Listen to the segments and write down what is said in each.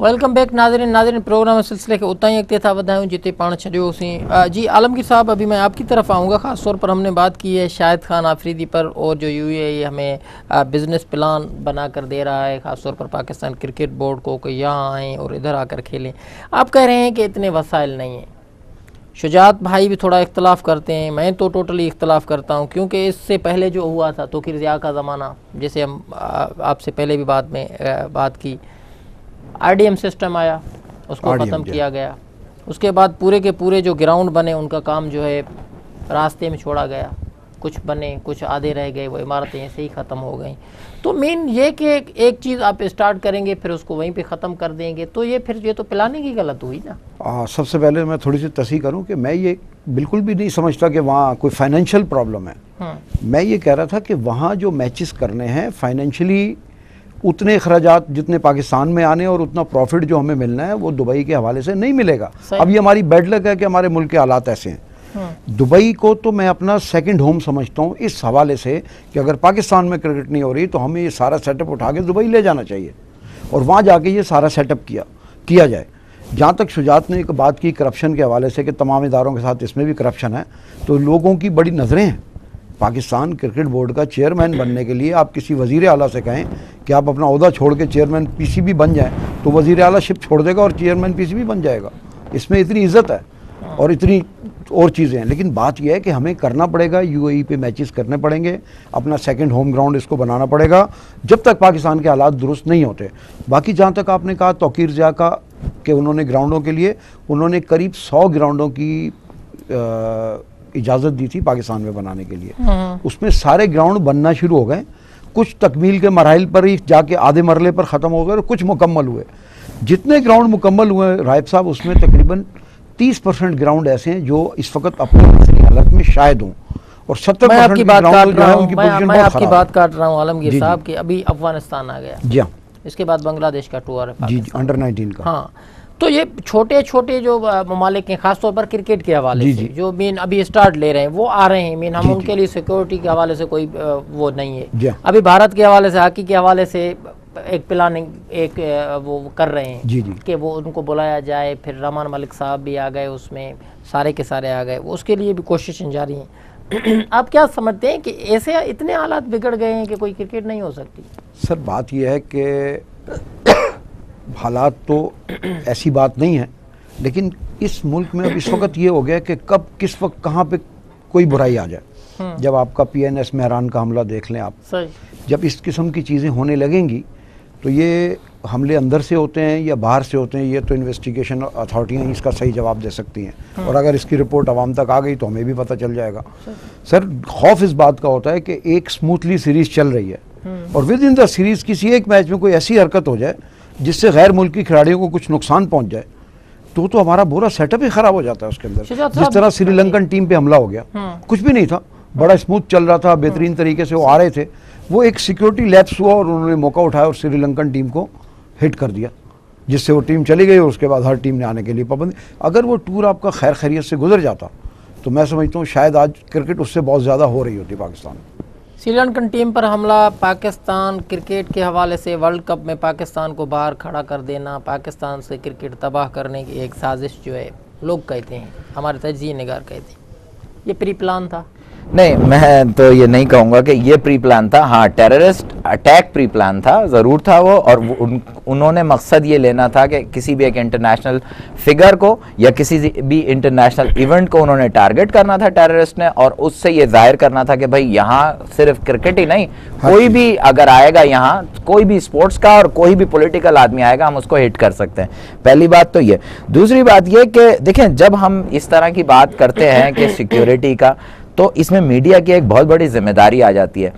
Welcome back नाज़रीन programme सिलसिले के उतना ही अॻिते वधायूं जिते पाण छॾियोसीं। जी आलमगीर साहब, अभी मैं आपकी तरफ आऊँगा। ख़ास तौर पर हमने बात की है शाहिद खान आफरीदी पर और जो UAE हमें बिज़नेस प्लान बना कर दे रहा है, ख़ास तौर पर पाकिस्तान क्रिकेट बोर्ड को कि यहाँ आएँ और इधर आकर खेलें। आप कह रहे हैं कि इतने वसाइल नहीं हैं। शुजात भाई भी थोड़ा इख्तलाफ करते हैं, मैं तो टोटली इख्तलाफ करता हूँ, क्योंकि इससे पहले जो हुआ था तौक़ीर ज़िया का ज़माना, जैसे हम आपसे पहले भी बात की, IDM सिस्टम आया, उसको ख़त्म किया गया। उसके बाद पूरे के पूरे जो ग्राउंड बने उनका काम जो है रास्ते में छोड़ा गया, कुछ बने कुछ आधे रह गए, वो इमारतें ऐसे ही ख़त्म हो गई। तो मेन ये कि एक चीज़ आप स्टार्ट करेंगे फिर उसको वहीं पे ख़त्म कर देंगे, तो ये तो प्लानिंग ही गलत हुई ना। सबसे पहले मैं थोड़ी सी तस्हीह करूं कि मैं ये बिल्कुल भी नहीं समझता कि वहाँ कोई फाइनेंशियल प्रॉब्लम है। मैं ये कह रहा था कि वहाँ जो मैचेस करने हैं फाइनेंशियली उतने अखराजात जितने पाकिस्तान में आने और उतना प्रॉफिट जो हमें मिलना है वो दुबई के हवाले से नहीं मिलेगा। अब ये हमारी बैड लक है कि हमारे मुल्क के हालात ऐसे हैं। दुबई को तो मैं अपना सेकंड होम समझता हूँ इस हवाले से कि अगर पाकिस्तान में क्रिकेट नहीं हो रही तो हमें ये सारा सेटअप उठा के दुबई ले जाना चाहिए और वहाँ जाके ये सारा सेटअप किया जाए। जहाँ तक शुजात ने एक बात की करप्शन के हवाले से कि तमाम इदारों के साथ इसमें भी करप्शन है, तो लोगों की बड़ी नज़रें हैं। पाकिस्तान क्रिकेट बोर्ड का चेयरमैन बनने के लिए आप किसी वज़ीर आला से कहें कि आप अपना ओहदा छोड़ के चेयरमैन PCB बन जाएं, तो वज़ीर आला शिप छोड़ देगा और चेयरमैन PCB बन जाएगा। इसमें इतनी इज़्ज़त है और इतनी और चीज़ें हैं। लेकिन बात यह है कि हमें करना पड़ेगा, UAE पे मैचेस करने पड़ेंगे, अपना सेकंड होम ग्राउंड इसको बनाना पड़ेगा जब तक पाकिस्तान के हालात दुरुस्त नहीं होते। बाकी जहाँ तक आपने कहा तौक़ीर ज़िया का कि उन्होंने ग्राउंडों के लिए उन्होंने करीब 100 ग्राउंडों की इजाज़त दी थी पाकिस्तान में बनाने के लिए। उसमें सारे ग्राउंड बनना शुरू हो गए, कुछ तकमील के मराहिल पर ही जाके आधे मरले पर ख़त्म हो गए और कुछ मुकम्मल हुए। जितने ग्राउंड मुकम्मल हुए राइब साहब, उसमें तकरीबन 30% ग्राउंड ऐसे हैं जो इस वक्त अपनी हालत में शायद हों और 70% ग्राउंड जो है उनकी पोजीशन बहुत खराब है। बात काट रहा हूँ आलमगीर साहब कि अभी अफगानिस्तान आ गया, जी हाँ, इसके बाद बांग्लादेश का टूर है, जी अंडर 19 का। हाँ, तो ये छोटे छोटे जो ममालिक हैं खासतौर पर क्रिकेट के हवाले से जो मेन अभी स्टार्ट ले रहे हैं वो आ रहे हैं। मेन हम उनके लिए सिक्योरिटी के हवाले से कोई वो नहीं है। अभी भारत के हवाले से, हॉकी के हवाले से एक प्लानिंग वो कर रहे हैं कि वो उनको बुलाया जाए। फिर रहमान मलिक साहब भी आ गए, उसमें सारे के सारे आ गए, उसके लिए भी कोशिशें जारी हैं। आप क्या समझते हैं कि ऐसे इतने हालात बिगड़ गए हैं कि कोई क्रिकेट नहीं हो सकती? सर बात यह है कि हालात तो ऐसी बात नहीं है, लेकिन इस मुल्क में अब इस वक्त ये हो गया कि कब किस वक्त कहाँ पे कोई बुराई आ जाए। जब आपका PNS मेहरान का हमला देख लें आप, जब इस किस्म की चीज़ें होने लगेंगी तो ये हमले अंदर से होते हैं या बाहर से होते हैं, ये तो इन्वेस्टिगेशन अथॉरिटियाँ इसका सही जवाब दे सकती हैं। और अगर इसकी रिपोर्ट आवाम तक आ गई तो हमें भी पता चल जाएगा। सर खौफ इस बात का होता है कि एक स्मूथली सीरीज़ चल रही है और विद इन द सीरीज़ किसी एक मैच में कोई ऐसी हरकत हो जाए जिससे गैर मुल्की खिलाड़ियों को कुछ नुकसान पहुंच जाए तो हमारा पूरा सेटअप ही खराब हो जाता है उसके अंदर। जिस तरह श्रीलंकन टीम पे हमला हो गया, कुछ भी नहीं था, बड़ा स्मूथ चल रहा था, बेहतरीन तरीके से वो आ रहे थे, वो एक सिक्योरिटी लैप्स हुआ और उन्होंने मौका उठाया और श्रीलंकन टीम को हिट कर दिया, जिससे वो टीम चली गई और उसके बाद हर टीम ने आने के लिए पाबंदी। अगर वो टूर आपका खैर खैरियत से गुजर जाता तो मैं समझता हूँ शायद आज क्रिकेट उससे बहुत ज़्यादा हो रही होती पाकिस्तान में। श्रीलंकन टीम पर हमला, पाकिस्तान क्रिकेट के हवाले से वर्ल्ड कप में पाकिस्तान को बाहर खड़ा कर देना, पाकिस्तान से क्रिकेट तबाह करने की एक साजिश जो है लोग कहते हैं, हमारे तजज़िया निगार कहते हैं, ये प्री प्लान था। नहीं, मैं तो ये नहीं कहूँगा कि ये प्री प्लान था। हाँ, टेररिस्ट अटैक प्री प्लान था, ज़रूर था वो, और उन्होंने मकसद ये लेना था कि किसी भी एक इंटरनेशनल फिगर को या किसी भी इंटरनेशनल इवेंट को उन्होंने टारगेट करना था टेररिस्ट ने, और उससे ये जाहिर करना था कि भाई यहाँ सिर्फ क्रिकेट ही नहीं, कोई भी अगर आएगा यहाँ, कोई भी स्पोर्ट्स का और कोई भी पॉलिटिकल आदमी आएगा, हम उसको हिट कर सकते हैं। पहली बात तो ये। दूसरी बात ये कि देखें, जब हम इस तरह की बात करते हैं कि सिक्योरिटी का, तो इसमें मीडिया की एक बहुत बड़ी जिम्मेदारी आ जाती है।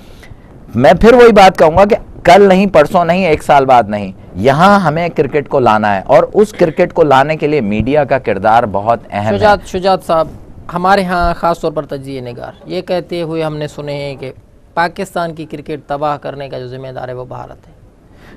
मैं फिर वही बात कहूँगा कि कल नहीं, परसों नहीं, एक साल बाद नहीं, यहाँ हमें क्रिकेट को लाना है और उस क्रिकेट को लाने के लिए मीडिया का किरदार बहुत अहम है। शुजात साहब, हमारे यहाँ ख़ास तौर पर तजज़िया निगार ये कहते हुए हमने सुने हैं कि पाकिस्तान की क्रिकेट तबाह करने का जो जिम्मेदार है वो भारत है।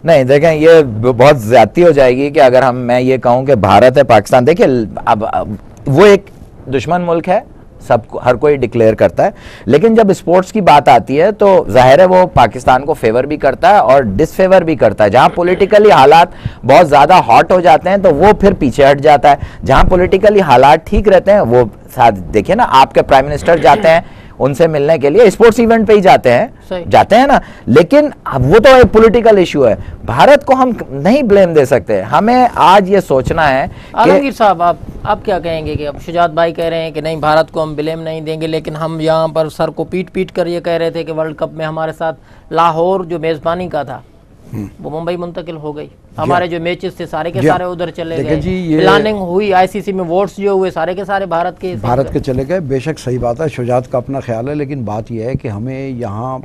नहीं, देखें, ये बहुत ज़्यादती हो जाएगी कि अगर मैं ये कहूँ कि भारत है पाकिस्तान। देखिए, अब वो एक दुश्मन मुल्क है सब हर कोई डिक्लेयर करता है, लेकिन जब स्पोर्ट्स की बात आती है तो जाहिर है वो पाकिस्तान को फेवर भी करता है और डिसफेवर भी करता है। जहां पॉलिटिकली हालात बहुत ज्यादा हॉट हो जाते हैं तो वो फिर पीछे हट जाता है, जहां पॉलिटिकली हालात ठीक रहते हैं वो साथ, देखिए ना आपके प्राइम मिनिस्टर जाते हैं उनसे मिलने के लिए, स्पोर्ट्स इवेंट पे ही जाते हैं ना, लेकिन वो तो एक पॉलिटिकल इशू है। भारत को हम नहीं ब्लेम दे सकते, हमें आज ये सोचना है। आलमगीर साहब आप क्या कहेंगे कि अब शुजात भाई कह रहे हैं कि नहीं भारत को हम ब्लेम नहीं देंगे, लेकिन हम यहाँ पर सर को पीट कर ये कह रहे थे कि वर्ल्ड कप में हमारे साथ लाहौर जो मेजबानी का था वो मुंबई मुंतकिल हो गई, हमारे जो मैचेस थे सारे के सारे उधर चले गए, प्लानिंग हुई आईसीसी में, वोट्स जो हुए सारे के सारे भारत के चले गए। बेशक सही बात है, शुजात का अपना ख्याल है, लेकिन बात यह है कि हमें यहाँ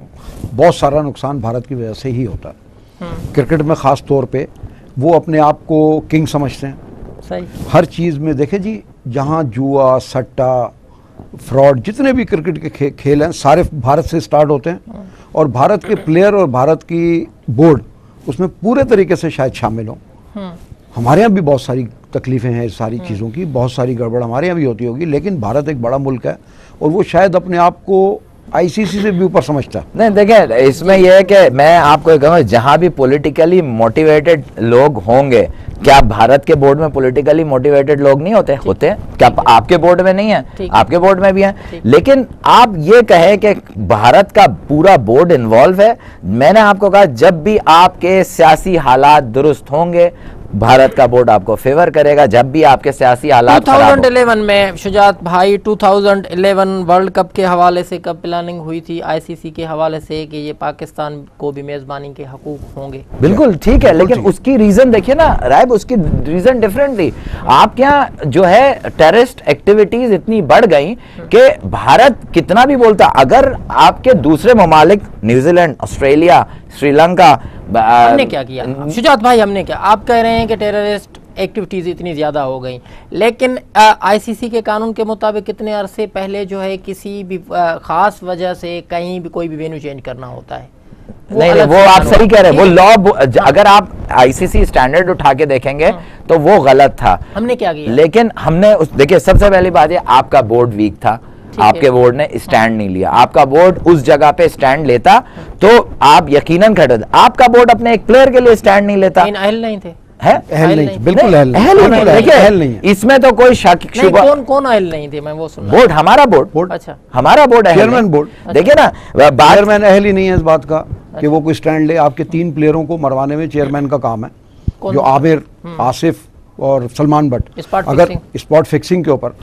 बहुत सारा नुकसान भारत की वजह से ही होता है। क्रिकेट में ख़ास तौर पे वो अपने आप को किंग समझते हैं। सही। हर चीज़ में देखे जी, जहाँ जुआ सट्टा फ्रॉड जितने भी क्रिकेट के खेल हैं सारे भारत से स्टार्ट होते हैं, और भारत के प्लेयर और भारत की बोर्ड उसमें पूरे तरीके से शायद शामिल हों। हमारे यहाँ भी बहुत सारी तकलीफ़ें हैं इस सारी चीज़ों की, बहुत सारी गड़बड़ हमारे यहाँ भी होती होगी, लेकिन भारत एक बड़ा मुल्क है और वो शायद अपने आप को आईसीसी से भी ऊपर समझता है। नहीं देखें, इसमें यह है कि मैं आपको कहूँगा जहाँ भी पॉलिटिकली मोटिवेटेड लोग होंगे, क्या भारत के बोर्ड में पॉलिटिकली मोटिवेटेड लोग नहीं होते? होते हैं। क्या आपके बोर्ड में नहीं है? आपके बोर्ड में भी हैं। लेकिन आप ये कहें कि भारत का पूरा बोर्ड इन्वॉल्व है, मैंने आपको कहा जब भी आपके सियासी हालात दुरुस्त होंगे भारत का बोर्ड आपको फेवर करेगा। जब भी आपके सियासी हालात 2011 में शुजात भाई 2011 वर्ल्ड कप के हवाले से कब प्लानिंग हुई थी आईसीसी के हवाले से कि ये पाकिस्तान को भी मेजबानी के हकूक होंगे? बिल्कुल ठीक है, लेकिन उसकी रीजन देखिए ना राइब, उसकी रीजन डिफरेंट थी। आपके यहाँ जो है टेररिस्ट एक्टिविटीज इतनी बढ़ गई कि भारत कितना भी बोलता, अगर आपके दूसरे ममालिक न्यूजीलैंड, ऑस्ट्रेलिया, श्रीलंका, हमने क्या किया? शुजात भाई हमने क्या? आप कह रहे हैं कि टेररिस्ट एक्टिविटीज इतनी ज्यादा हो गई, लेकिन आईसीसी के कानून के मुताबिक कितने अरसे पहले जो है किसी भी खास वजह से कहीं भी कोई भी वेन्यू चेंज करना होता है। नहीं, वो आप सही कह रहे हैं, वो लॉ अगर आप आईसीसी स्टैंडर्ड उठा के देखेंगे तो वो गलत था। हमने क्या किया? लेकिन हमने देखिए सबसे पहली बात है आपका बोर्ड वीक था, आपके बोर्ड ने स्टैंड नहीं लिया। आपका बोर्ड उस जगह पे स्टैंड लेता तो आप यकीनन खड़े होते। आपका बोर्ड अपने एक प्लेयर के लिए स्टैंड नहीं लेता। अहल नहीं थे, अहल नहीं, बिल्कुल अहल नहीं। इसमें तो कोई शक शुबा। कौन अहल नहीं थे? मैं वो सुन रहा। बोर्ड, हमारा बोर्ड। अच्छा, हमारा बोर्ड है, चेयरमैन बोर्ड। देखिए ना, चेयरमैन अहल ही नहीं है इस बात का कि वो कोई स्टैंड ले। आपके 3 प्लेयरों को मरवाने में चेयरमैन का काम है, जो आमिर, आसिफ और सलमान बट। अगर स्पॉट फिक्सिंग के ऊपर,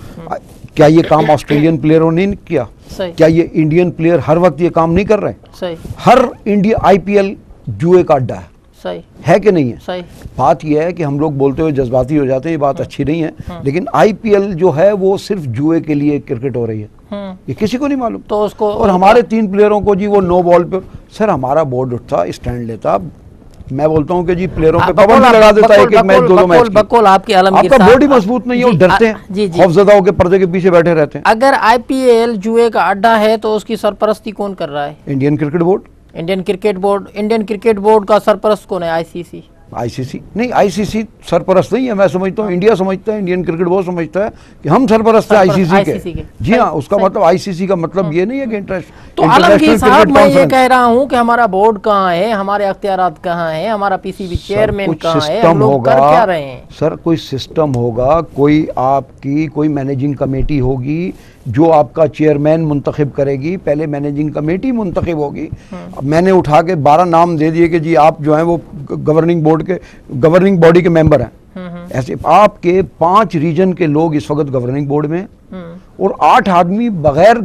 क्या ये काम ऑस्ट्रेलियन प्लेयरों ने नहीं किया? क्या ये इंडियन प्लेयर हर वक्त ये काम नहीं कर रहे? सही। हर इंडिया आईपीएल जुए का अड्डा है। सही है कि नहीं है? सही। बात यह है कि हम लोग बोलते हुए जज्बाती हो जाते हैं, ये बात अच्छी नहीं है, लेकिन आईपीएल जो है वो सिर्फ जुए के लिए क्रिकेट हो रही है, ये किसी को नहीं मालूम। तो उसको और हमारे 3 प्लेयरों को जी वो नो बॉल पे, सर हमारा बोर्ड उठता, स्टैंड लेता, मैं बोलता हूँ कि जी प्लेयरों पे पाबंदी लगा देता है, एक मैच 2 मैच। बकौल आपकी आलमगीर साहब, आपका बोर्ड ही मजबूत नहीं है, डरते हैं, खौफजदा होकर पर्दे के पीछे बैठे रहते हैं। अगर आईपीएल जुए का अड्डा है तो उसकी सरपरस्ती कौन कर रहा है? Indian cricket board. Indian cricket board का सरपरस्त कौन है? आईसीसी। आईसीसी नहीं, आईसीसी सरपरस्त नहीं है, मैं समझता हूँ इंडिया समझता है, इंडियन क्रिकेट बोर्ड समझता है कि हम सरपरस्त हैं आईसीसी के। जी हाँ, उसका मतलब आईसीसी का मतलब ये नहीं है कि इंटरेस्ट। तो आलमगीर साहब, मैं ये कह रहा हूँ कि हमारा बोर्ड कहाँ है, हमारे अख्तियारात कहाँ है, हमारा पीसीबी चेयरमैन कहाँ है, हम लोग कर क्या रहे हैं? सर कोई सिस्टम होगा, कोई आपकी कोई मैनेजिंग कमेटी होगी जो आपका चेयरमैन मुंतखब करेगी, पहले मैनेजिंग कमेटी मुंतखब होगी। मैंने उठा के 12 नाम दे दिए कि जी आप जो हैं वो गवर्निंग बॉडी के मेंबर हैं। ऐसे आपके 5 रीजन के लोग इस वक्त गवर्निंग बोर्ड में और 8 आदमी बगैर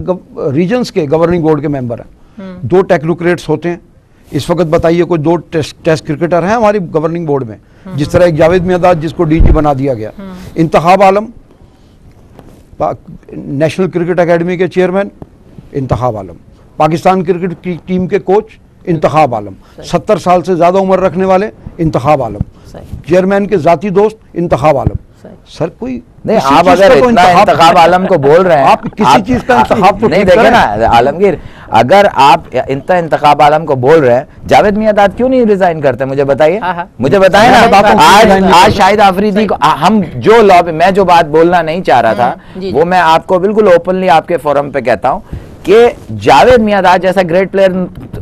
रीजन्स के गवर्निंग बोर्ड के मेंबर हैं। 2 टेक्नोक्रेट्स होते हैं इस वक्त। बताइए कोई 2 टेस्ट क्रिकेटर हैं हमारी गवर्निंग बोर्ड में, जिस तरह एक जावेद मियादाद जिसको डीजी बना दिया गया, इंतखाब आलम नेशनल क्रिकेट एकेडमी के चेयरमैन इंतखाब आलम, पाकिस्तान क्रिकेट की टीम के कोच इंतखाब आलम, 70 साल से ज्यादा उम्र रखने वाले इंतखाब आलम, चेयरमैन के जाती दोस्त इंतखाब आलम। सर कोई नहीं, आप अगर इतना इंतखाब आलम को बोल रहे हैं, आप किसी चीज का इंतखाब तो नहीं देखे ना आलमगीर, अगर आप इतना इंतखाब आलम को बोल रहे हैं, जावेद मियांदाद क्यों नहीं रिजाइन करते? मुझे बताइए, मुझे बताए ना। आज शाहिद आफरीदी को हम जो लॉबी, मैं जो बात बोलना नहीं चाह रहा था वो मैं आपको बिल्कुल ओपनली आपके फोरम पे कहता हूं कि जावेद मियांदाद जैसा great player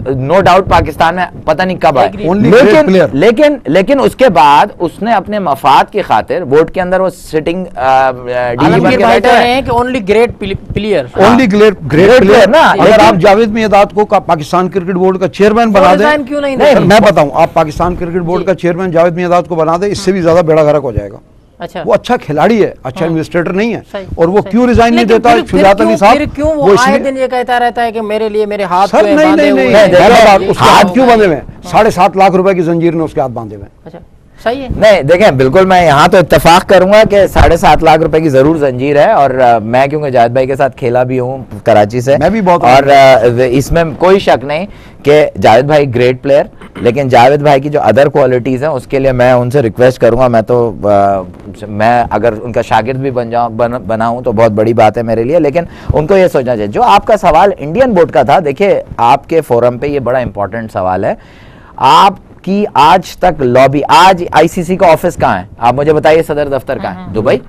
no doubt Pakistan में पता नहीं कब आए, लेकिन उसके बाद उसने अपने मफाद की खातिर बोर्ड के अंदर वो sitting only great player, only great player ना। अगर आप जावेद मियांदाद को पाकिस्तान क्रिकेट बोर्ड का चेयरमैन बना दें, क्यों नहीं? मैं बताऊं, आप पाकिस्तान क्रिकेट बोर्ड का चेयरमैन जावेद मियांदाद को बना दें, इससे भी ज्यादा बेड़ा गर्क हो जाएगा। अच्छा, वो अच्छा खिलाड़ी है, अच्छा इन्वेस्टेटर नहीं है, और वो क्यों रिजाइन नहीं देता? शुजात अली साहब क्यों वो आए दिन ये कहता रहता है कि मेरे लिए मेरे हाथ सर नहीं, उसके हाथ क्यों बांधे हुए? 7.5 लाख रुपए की जंजीर ने उसके हाथ बांधे हुए। अच्छा, सही है। नहीं देखें, बिल्कुल मैं यहाँ तो इत्तेफाक करूंगा कि 7.5 लाख रुपए की जरूर जंजीर है, और मैं क्योंकि जावेद भाई के साथ खेला भी हूँ कराची से, मैं भी बहुत, और इसमें कोई शक नहीं कि जावेद भाई ग्रेट प्लेयर, लेकिन जावेद भाई की जो अदर क्वालिटीज़ हैं उसके लिए मैं उनसे रिक्वेस्ट करूंगा, मैं अगर उनका शागिर्द भी बना हूं तो बहुत बड़ी बात है मेरे लिए, लेकिन उनको ये सोचना चाहिए। जो आपका सवाल इंडियन बोर्ड का था, देखिए आपके फोरम पे ये बड़ा इंपॉर्टेंट सवाल है। आपकी आज तक लॉबी, आज आईसीसी का ऑफिस कहाँ है? आप मुझे बताइए, सदर दफ्तर कहाँ है? दुबई।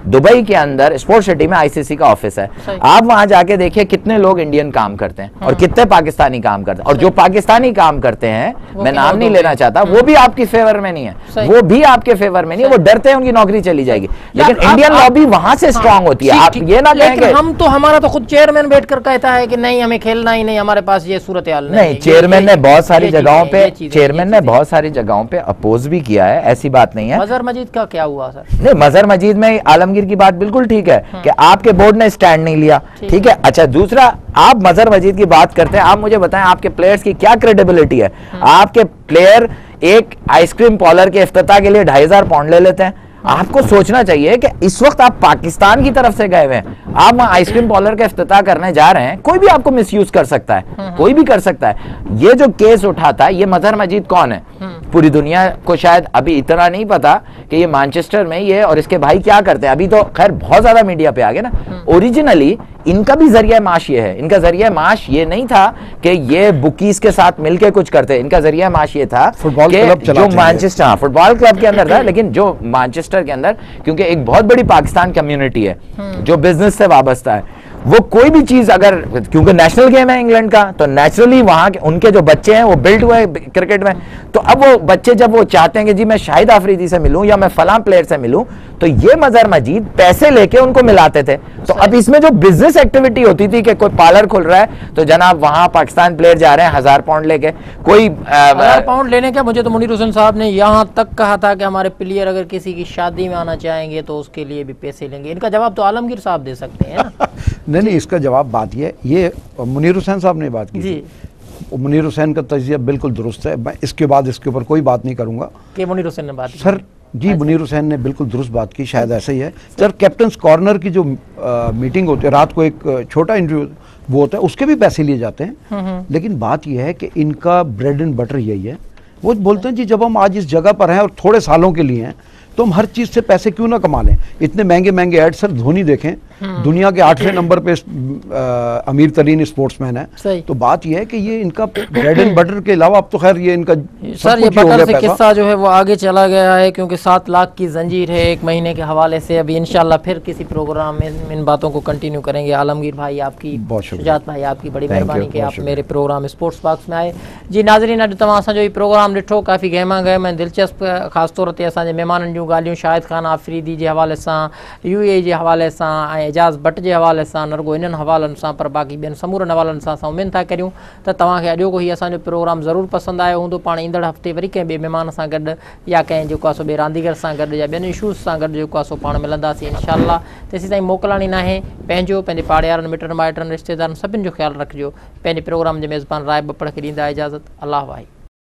दुबई के अंदर स्पोर्ट्स सिटी में आईसीसी का ऑफिस है। आप वहां जाके देखिए कितने लोग इंडियन काम करते हैं और कितने पाकिस्तानी काम करते हैं, और जो पाकिस्तानी काम करते हैं, मैं नाम नहीं लेना चाहता, वो भी आपकी फेवर में नहीं है, वो भी आपके फेवर में नहीं है, वो डरते हैं उनकी नौकरी चली जाएगी, लेकिन इंडियन लॉबी वहां से स्ट्रांग होती है। आप ये ना कहेंगे हम तो, हमारा तो खुद चेयरमैन बैठकर कहता है कि नहीं हमें खेलना ही नहीं, हमारे पास ये सूरत हाल नहीं। चेयरमैन ने बहुत सारी जगहों पे, चेयरमैन ने बहुत सारी जगहों पे अपोज भी किया है, ऐसी बात नहीं है। मजहर मजीद का क्या हुआ सर? नहीं, मजहर मजीद में आलमगीर की बात बिल्कुल ठीक है कि आपके बोर्ड ने स्टैंड नहीं लिया, ठीक है। अच्छा, दूसरा, आप मजहर मजीद की बात करते हैं, आप मुझे बताएं आपके प्लेयर्स की क्या क्रेडिबिलिटी है? आपके प्लेयर एक आइसक्रीम पार्लर के इफ्तिताह के लिए 2,500 पाउंड ले लेते हैं। आपको सोचना चाहिए कि इस वक्त आप पाकिस्तान की तरफ से गए हुए हैं, आप वहां आइसक्रीम पार्लर का इफ्तिताह करने जा रहे हैं, कोई भी आपको मिसयूज कर सकता है, कोई भी कर सकता है। ये जो केस उठाता है, ये मजहर मजीद कौन है? पूरी दुनिया को शायद अभी इतना नहीं पता कि ये मैनचेस्टर में ये और इसके भाई क्या करते हैं। अभी तो खैर बहुत ज्यादा मीडिया पे आ गए ना। ओरिजिनली इनका भी जरिया माश ये है, इनका जरिया माश ये नहीं था कि ये बुकीज के साथ मिलके कुछ करते, इनका जरिया माश ये था फुटबॉल क्लब जो मैनचेस्टर, फुटबॉल क्लब के अंदर था, लेकिन जो मैनचेस्टर के अंदर, क्योंकि एक बहुत बड़ी पाकिस्तान कम्युनिटी है जो बिजनेस से वाबस्ता है, वो कोई भी चीज अगर, क्योंकि नेशनल गेम है इंग्लैंड का, तो नेचुरली वहां के उनके जो बच्चे हैं वो बिल्ट हुए क्रिकेट में, तो अब वो बच्चे जब वो चाहते हैं कि जी मैं शाहिद आफरीदी से मिलूं या मैं फलां प्लेयर से मिलूं, तो ये मजहर मजीद पैसे लेके उनको मिलाते थे। तो अब इसमें जो बिजनेस एक्टिविटी होती थी कि कोई पार्लर खुल रहा है तो जनाब वहां पाकिस्तान प्लेयर जा रहे हैं 1000 पाउंड लेके, कोई 1000 पाउंड लेने का, मुझे तो मुनीर हुसैन साहब ने यहाँ तक कहा था कि हमारे प्लेयर अगर किसी की शादी में आना चाहेंगे तो उसके लिए भी पैसे लेंगे। इनका जवाब तो आलमगीर साहब दे सकते हैं ना? नहीं, इसका जवाब बात ये मुनीर हुसैन साहब ने बात की जी। मुनीर हुसैन का तजिया बिल्कुल दुरुस्त है, मैं इसके बाद इसके ऊपर कोई बात नहीं करूंगा कि मुनीर हुसैन ने बात की। सर जी, मुनीर हुसैन ने बिल्कुल दुरुस्त बात की, शायद ऐसा ही है सर। कैप्टन्स कॉर्नर की जो मीटिंग होती है, रात को एक छोटा इंटरव्यू वो होता है, उसके भी पैसे लिए जाते हैं, लेकिन बात यह है कि इनका ब्रेड एंड बटर यही है। वो बोलते हैं जी जब हम आज इस जगह पर हैं और थोड़े सालों के लिए हैं तो हम हर चीज से पैसे क्यों ना कमा लें। इतने महंगे महंगे ऐड, सर धोनी देखें, दुनिया के 8वें नंबर पे अमीर तरीन स्पोर्ट्समैन है, तो बात यह है कि ये इनका ब्रेड एंड बटर के अलावा अब तो खैर ये इनका सर ये बटर से किस्सा जो है वो आगे चला गया है, क्योंकि 7 लाख की जंजीर है 1 महीने के हवाले से। अभी इंशाल्लाह फिर किसी प्रोग्राम में इन बातों को कंटिन्यू करेंगे। आलमगीर भाई आपकी, शुजात भाई आपकी बड़ी मेहरबानी कि आप मेरे प्रोग्राम स्पोर्ट्स बॉक्स में आए। जी नाज़रीन, अॼु तव्हां असांजो ही प्रोग्राम ॾिठो, काफ़ी गहमा गहम ऐं दिलचस्प, ख़ासि तौर ते असांजे महिमाननि जूं ॻाल्हियूं शाहिद ख़ान आफरीदी जे हवाले सां, UAE जे हवाले सां ऐं एजाज़ भट्ट जे हवाले सां, न रुगो इन्हनि हवालनि सां पर बाक़ी ॿियनि समूरनि हवालनि सां असां उमेद था करियूं त तव्हांखे अॼोको ही असांजो प्रोग्राम ज़रूरु पसंदि आयो हूंदो। पाण ईंदड़ हफ़्ते वरी कंहिं ॿिए महिमान सां गॾु या कंहिं जेको आहे सो ॿिए रांदीगर सां गॾु या ॿियनि इशूज़ सां गॾु जेको आहे सो पाण मिलंदासीं इंशाअल्लाह। तेसीं ताईं मोकिलाणी नाहे, पंहिंजो पंहिंजे पाड़ेवारनि मिटनि माइटनि रिश्तेदारनि सभिनि जो ख़्यालु रखिजो। पंहिंजे प्रोग्राम जे मेज़बान राय बपड़ खे ॾींदा इजाज़त। अल्लाह वाहिद।